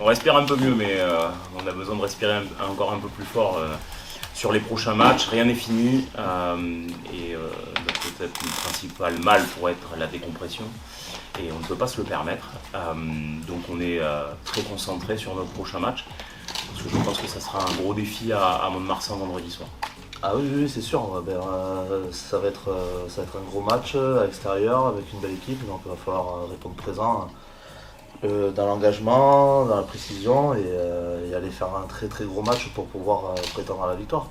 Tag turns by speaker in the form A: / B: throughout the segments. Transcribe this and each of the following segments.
A: On respire un peu mieux, mais on a besoin de respirer encore un peu plus fort sur les prochains matchs. Rien n'est fini notre peut-être principal mal pourrait être la décompression et on ne peut pas se le permettre. Donc on est très concentré sur notre prochain match parce que je pense que ça sera un gros défi à Mont-de-Marsan vendredi soir.
B: Ah oui, oui, c'est sûr. Ça va être un gros match à l'extérieur avec une belle équipe, donc il va falloir répondre présent dans l'engagement, dans la précision et aller faire un très très gros match pour pouvoir prétendre à la victoire.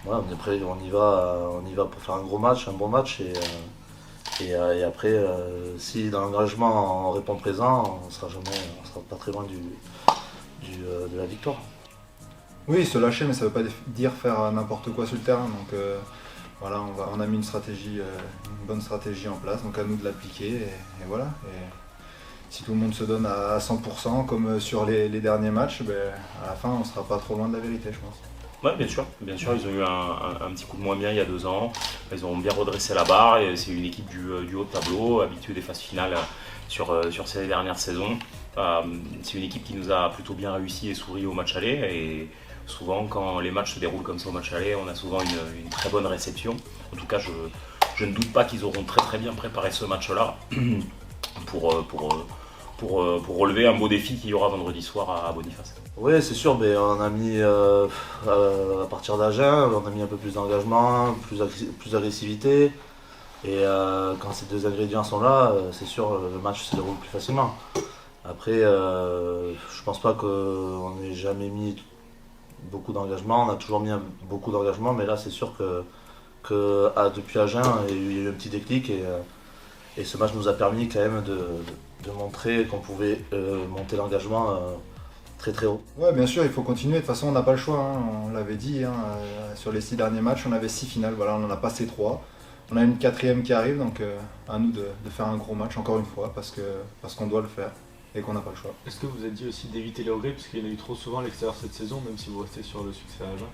B: Voilà, on est prêt, on y va pour faire un gros match, un bon match et après, si dans l'engagement on répond présent, on sera pas très loin de la victoire.
C: Oui, se lâcher, mais ça ne veut pas dire faire n'importe quoi sur le terrain. Donc voilà, on a mis une bonne stratégie en place, donc à nous de l'appliquer et voilà. Et si tout le monde se donne à 100% comme sur les derniers matchs, à la fin on ne sera pas trop loin de la vérité, je pense.
A: Oui, bien sûr, ils ont eu un petit coup de moins bien il y a 2 ans. Ils ont bien redressé la barre et c'est une équipe du haut de tableau, habituée des phases finales sur ces dernières saisons. C'est une équipe qui nous a plutôt bien réussi et souri au match aller. Et souvent, quand les matchs se déroulent comme ça au match aller, on a souvent une très bonne réception. En tout cas, je ne doute pas qu'ils auront très très bien préparé ce match-là pour relever un beau défi qu'il y aura vendredi soir à Boniface.
B: Oui, c'est sûr, mais on a mis à partir d'Agen, on a mis un peu plus d'engagement, plus d'agressivité. Et quand ces deux ingrédients sont là, c'est sûr, le match se déroule plus facilement. Après, je pense pas qu'on n'ait jamais mis beaucoup d'engagement. On a toujours mis beaucoup d'engagement, mais là, c'est sûr que depuis Agen, il y a eu un petit déclic et ce match nous a permis quand même de montrer qu'on pouvait monter l'engagement très très haut.
C: Ouais, bien sûr, il faut continuer. De toute façon, on n'a pas le choix. On l'avait dit, sur les 6 derniers matchs, on avait 6 finales. Voilà, on en a passé 3. On a une 4e qui arrive, donc à nous de faire un gros match encore une fois parce qu'on doit le faire et qu'on n'a pas le choix.
D: Est-ce que vous avez dit aussi d'éviter les regrets parce qu'il y en a eu trop souvent à l'extérieur cette saison, même si vous restez sur le succès à Agen?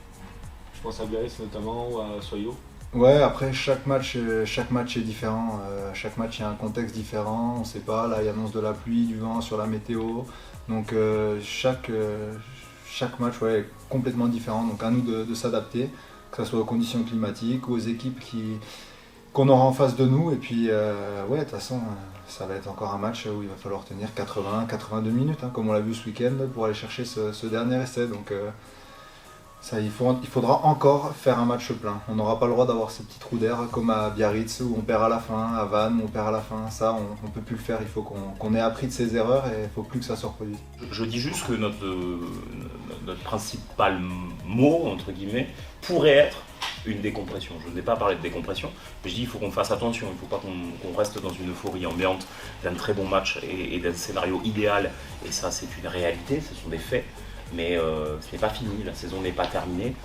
D: Je pense à Biarritz notamment ou à Soyo.
C: Ouais, après chaque match est différent. Chaque match, il y a un contexte différent. On ne sait pas. Là, il annonce de la pluie, du vent sur la météo. Donc chaque match est complètement différent. Donc à nous de s'adapter, que ce soit aux conditions climatiques, aux équipes qu'on aura en face de nous. Et puis, de toute façon, ça va être encore un match où il va falloir tenir 80-82 minutes, comme on l'a vu ce week-end, pour aller chercher ce dernier essai. Donc, il faudra encore faire un match plein. On n'aura pas le droit d'avoir ces petits trous d'air comme à Biarritz où on perd à la fin, à Vannes où on perd à la fin. Ça, on ne peut plus le faire. Il faut qu'on ait appris de ses erreurs et il ne faut plus que ça se reproduise.
A: Je dis juste que notre principal mot, entre guillemets, pourrait être une décompression. Je n'ai pas parlé de décompression, mais je dis qu'il faut qu'on fasse attention. Il ne faut pas qu'on reste dans une euphorie ambiante d'un très bon match et d'un scénario idéal. Et ça, c'est une réalité, ce sont des faits. Mais ce n'est pas fini, la saison n'est pas terminée.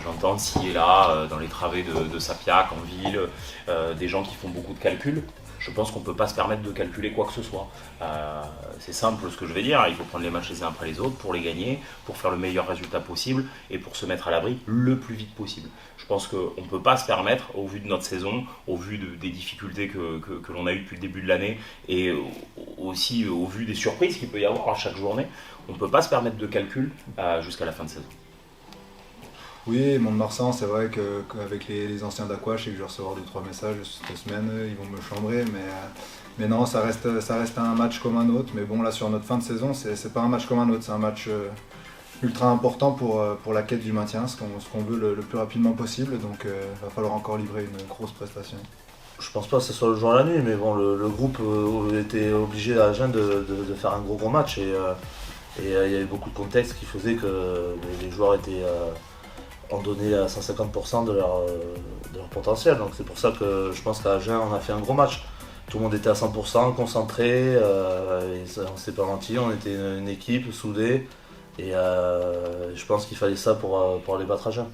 A: J'entends ci et là, dans les travées de Sapiac, en ville, des gens qui font beaucoup de calculs. Je pense qu'on ne peut pas se permettre de calculer quoi que ce soit. C'est simple ce que je vais dire, il faut prendre les matchs les uns après les autres pour les gagner, pour faire le meilleur résultat possible et pour se mettre à l'abri le plus vite possible. Je pense qu'on ne peut pas se permettre, au vu de notre saison, au vu des difficultés que l'on a eues depuis le début de l'année et aussi au vu des surprises qu'il peut y avoir à chaque journée, on ne peut pas se permettre de calcul jusqu'à la fin de saison.
C: Oui, Mont-de-Marsan, c'est vrai qu'avec les anciens d'Aqua, je sais que je vais recevoir 2-3 messages cette semaine, ils vont me chambrer, mais non, ça reste un match comme un autre. Mais bon, là, sur notre fin de saison, c'est pas un match comme un autre, c'est un match ultra important pour la quête du maintien, ce qu'on veut le plus rapidement possible, donc il va falloir encore livrer une grosse prestation.
B: Je pense pas que ce soit le jour et la nuit, mais bon, le groupe était obligé à Agen de faire un gros match et il y avait beaucoup de contexte qui faisait que les joueurs ont donné à 150% de leur potentiel. Donc c'est pour ça que je pense qu'à Agen, on a fait un gros match. Tout le monde était à 100%, concentré, et on s'est pas menti, on était une équipe soudée. Et je pense qu'il fallait ça pour aller battre Agen.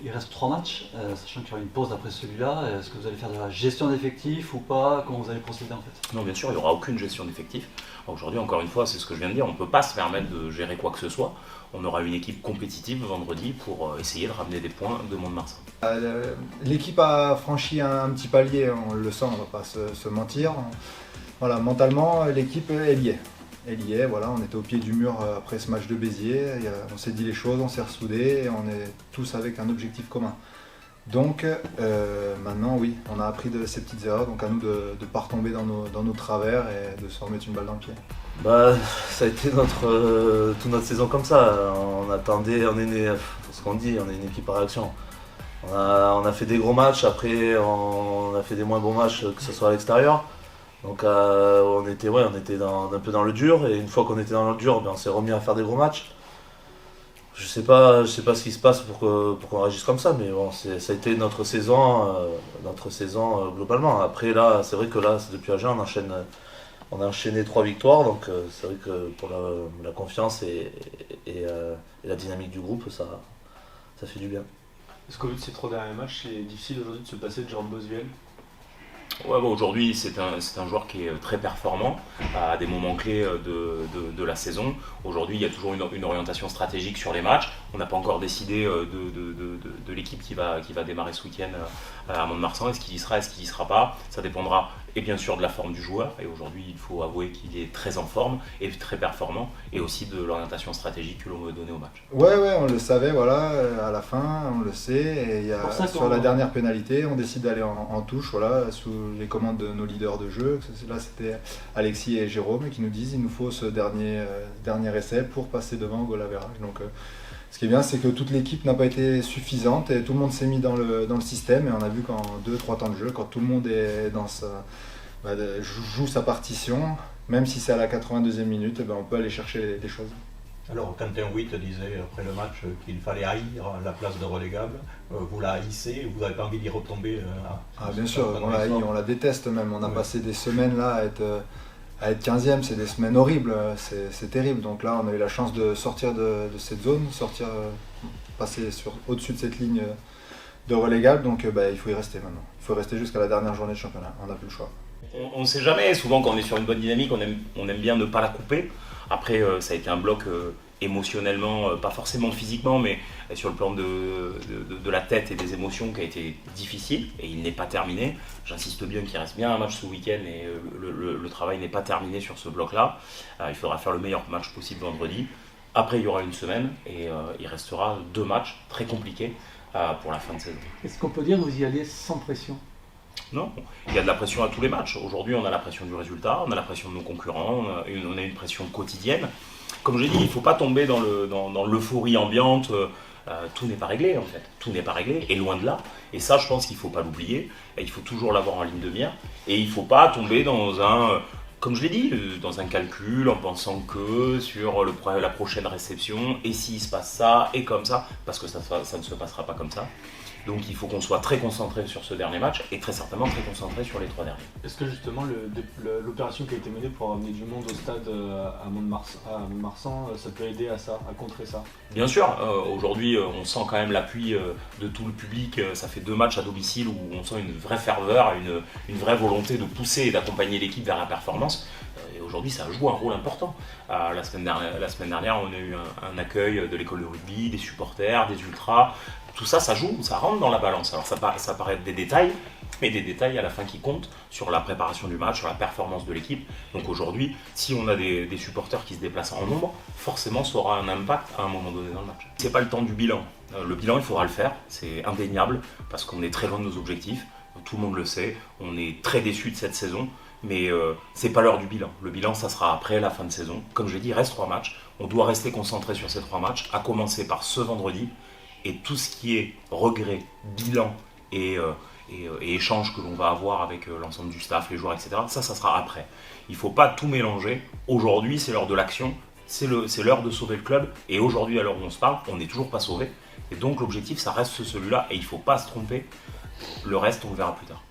E: Il reste 3 matchs, sachant qu'il y aura une pause après celui-là. Est-ce que vous allez faire de la gestion d'effectifs ou pas? Comment vous allez procéder en fait?
A: Non, bien sûr, il n'y aura aucune gestion d'effectifs. Aujourd'hui, encore une fois, c'est ce que je viens de dire, on ne peut pas se permettre de gérer quoi que ce soit. On aura une équipe compétitive vendredi pour essayer de ramener des points de Mont-de-Marsan.
C: L'équipe a franchi un petit palier, on le sent, on ne va pas se mentir. Voilà, mentalement, l'équipe est liée. elle y est, voilà, on était au pied du mur après ce match de Béziers, on s'est dit les choses, on s'est ressoudés et on est tous avec un objectif commun. Donc maintenant oui, on a appris de ces petites erreurs, donc à nous de ne pas retomber dans nos travers et de se remettre une balle dans le pied.
B: Bah, ça a été toute notre saison comme ça. On attendait, ce qu'on dit, on est une équipe par réaction. On a fait des gros matchs, après on a fait des moins bons matchs, que ce soit à l'extérieur. Donc on était un peu dans le dur, et une fois qu'on était dans le dur, on s'est remis à faire des gros matchs. Je sais pas ce qui se passe pour qu'on réagisse comme ça, mais bon, ça a été notre saison globalement. Après là, c'est vrai que là, depuis Agen, on a enchaîné 3 victoires, donc c'est vrai que pour la confiance et la dynamique du groupe, ça fait du bien.
D: Est-ce qu'au vu de ces 3 derniers matchs, c'est difficile aujourd'hui de se passer de Jordan Boswell?
A: Ouais, bon, aujourd'hui, c'est un joueur qui est très performant à des moments clés de la saison. Aujourd'hui, il y a toujours une orientation stratégique sur les matchs. On n'a pas encore décidé de l'équipe qui va démarrer ce week-end à Mont-de-Marsan. Est-ce qu'il y sera, est-ce qu'il y sera pas? Ça dépendra, et bien sûr, de la forme du joueur. Et aujourd'hui, il faut avouer qu'il est très en forme et très performant, et aussi de l'orientation stratégique que l'on veut donner au match.
C: Ouais, on le savait, voilà, à la fin, on le sait. Et sur la dernière pénalité, on décide d'aller en touche, voilà, sous les commandes de nos leaders de jeu. Là, c'était Alexis et Jérôme qui nous disent qu'il nous faut ce dernier essai pour passer devant au goal average. Donc, ce qui est bien, c'est que toute l'équipe n'a pas été suffisante et tout le monde s'est mis dans le système. Et on a vu qu'en 2-3 temps de jeu, quand tout le monde est joue sa partition, même si c'est à la 82e minute, on peut aller chercher des choses.
F: Alors, Quentin Witt disait après le match qu'il fallait haïr la place de relégable. Vous la haïssez, vous n'avez pas envie d'y retomber
C: bien sûr, on la haït, on la déteste même. On a passé des semaines là à être 15e, c'est des semaines horribles, c'est terrible. Donc là, on a eu la chance de sortir de cette zone, passer au-dessus de cette ligne de relégable. Donc il faut y rester maintenant. Il faut rester jusqu'à la dernière journée de championnat. On n'a plus le choix.
A: On ne sait jamais, souvent quand on est sur une bonne dynamique, on aime bien ne pas la couper. Après, ça a été un bloc émotionnellement, pas forcément physiquement, mais sur le plan de la tête et des émotions qui a été difficile, et il n'est pas terminé. J'insiste bien qu'il reste bien un match ce week-end, et le travail n'est pas terminé sur ce bloc-là. Il faudra faire le meilleur match possible vendredi. Après, il y aura une semaine, et il restera 2 matchs très compliqués pour la fin de saison.
G: Est-ce qu'on peut dire que vous y allez sans pression?
A: Non, il y a de la pression à tous les matchs. Aujourd'hui, on a la pression du résultat, on a la pression de nos concurrents, on a une pression quotidienne. Comme j'ai dit, il ne faut pas tomber dans l'euphorie ambiante. Tout n'est pas réglé en fait. Tout n'est pas réglé, et loin de là. Et ça, je pense qu'il ne faut pas l'oublier. Il faut toujours l'avoir en ligne de mire. Et il ne faut pas tomber comme je l'ai dit, dans un calcul en pensant que sur la prochaine réception, et s'il se passe ça, et comme ça, parce que ça ne se passera pas comme ça. Donc il faut qu'on soit très concentré sur ce dernier match, et très certainement très concentré sur les 3 derniers.
D: Est-ce que justement l'opération qui a été menée pour amener du monde au stade à Mont-de-Marsan, ça peut aider à ça, à contrer ça?
A: Bien sûr, aujourd'hui on sent quand même l'appui de tout le public. Ça fait 2 matchs à domicile où on sent une vraie ferveur, une vraie volonté de pousser et d'accompagner l'équipe vers la performance. Et aujourd'hui, ça joue un rôle important. La semaine dernière, on a eu un accueil de l'école de rugby, des supporters, des ultras. Tout ça, ça joue, ça rentre dans la balance. Alors ça paraît être des détails, mais des détails à la fin qui comptent sur la préparation du match, sur la performance de l'équipe. Donc aujourd'hui, si on a des supporters qui se déplacent en nombre, forcément ça aura un impact à un moment donné dans le match. C'est pas le temps du bilan. Le bilan, il faudra le faire, c'est indéniable, parce qu'on est très loin de nos objectifs. Tout le monde le sait, on est très déçus de cette saison. Mais c'est pas l'heure du bilan. Le bilan, ça sera après la fin de saison. Comme je l'ai dit, il reste 3 matchs. On doit rester concentré sur ces 3 matchs, à commencer par ce vendredi. Et tout ce qui est regret, bilan et échange que l'on va avoir avec l'ensemble du staff, les joueurs, etc., ça sera après. Il ne faut pas tout mélanger. Aujourd'hui, c'est l'heure de l'action. C'est l'heure de sauver le club. Et aujourd'hui, à l'heure où on se parle, on n'est toujours pas sauvé. Et donc l'objectif, ça reste celui-là. Et il ne faut pas se tromper. Le reste, on le verra plus tard.